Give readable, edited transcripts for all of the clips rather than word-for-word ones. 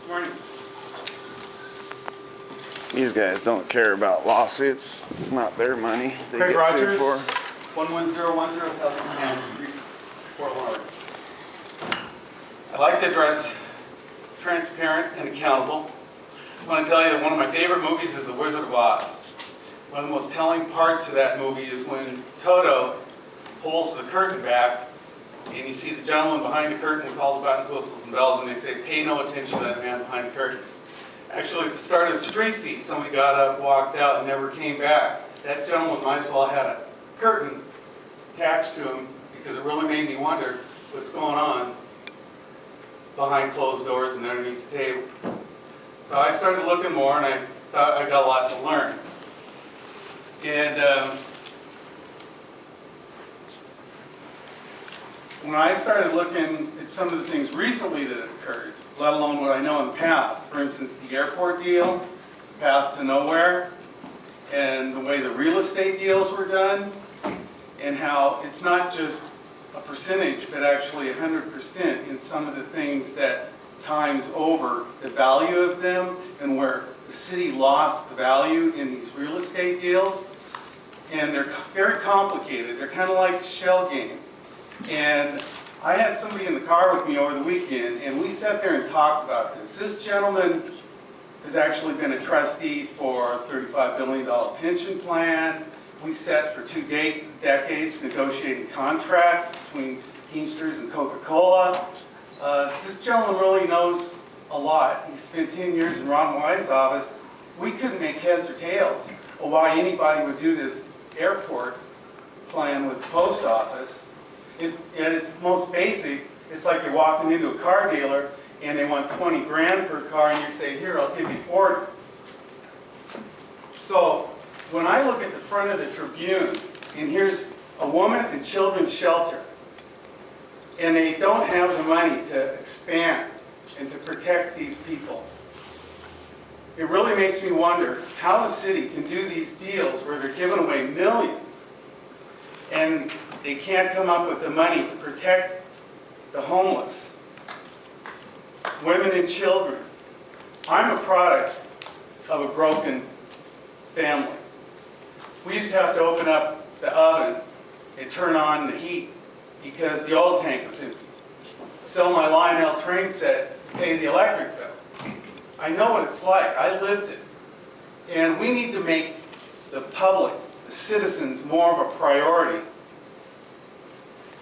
Morning. These guys don't care about lawsuits. It's not their money. They Craig get sued Rogers, for. 11010 Southeast Cannon Street, Fort Lauderdale. I'd like to address transparent and accountable. I want to tell you that one of my favorite movies is The Wizard of Oz. One of the most telling parts of that movie is when Toto pulls the curtain back and you see the gentleman behind the curtain with all the buttons, whistles, and bells, and they say, pay no attention to that man behind the curtain. Actually, at the start of the street feast, somebody got up, walked out, and never came back. That gentleman might as well have had a curtain attached to him because it really made me wonder what's going on behind closed doors and underneath the table. So I started looking more, and I thought I got a lot to learn. And when I started looking at some of the things recently that have occurred, let alone what I know in the past, for instance, the airport deal, path to nowhere, and the way the real estate deals were done, and how it's not just a percentage, but actually 100% in some of the things that times over the value of them, and where the city lost the value in these real estate deals. And they're very complicated. They're kind of like a shell game. And I had somebody in the car with me over the weekend, and we sat there and talked about this. This gentleman has actually been a trustee for a $35 billion pension plan. We sat for 2 decades negotiating contracts between Teamsters and Coca-Cola. This gentleman really knows a lot. He spent 10 years in Ron Wyden's office. We couldn't make heads or tails of why anybody would do this airport plan with the post office. At its most basic, it's like you're walking into a car dealer and they want 20 grand for a car and you say, here, I'll give you 40. So when I look at the front of the Tribune, and here's a woman and children's shelter, and they don't have the money to expand and to protect these people, it really makes me wonder how the city can do these deals where they're giving away millions and they can't come up with the money to protect the homeless, women and children. I'm a product of a broken family. We used to have to open up the oven and turn on the heat because the oil tank was empty. Sell my Lionel train set, pay the electric bill. I know what it's like. I lived it. And we need to make the public, the citizens, more of a priority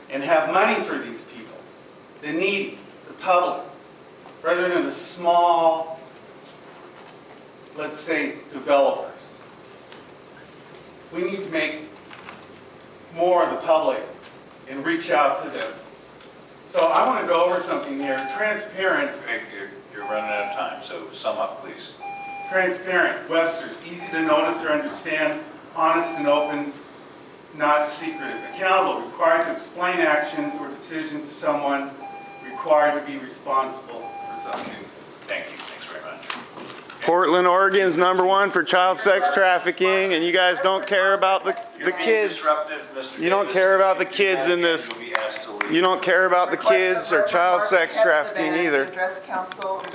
and have money for these people, the needy, the public, rather than the small, let's say, developers. We need to make more of the public and reach out to them. So I want to go over something here. Transparent. You're running out of time, so sum up, please. Transparent, Webster's, easy to notice or understand, honest and open, not secretive. Accountable, required to explain actions or decisions to someone, required to be responsible for something. Thank you. Thanks very much. Portland, Oregon's #1 for child sex trafficking, and you guys don't care about the kids. Disruptive, Mr. You don't care about the kids in this. You don't care about the kids or child sex trafficking either. Address counsel.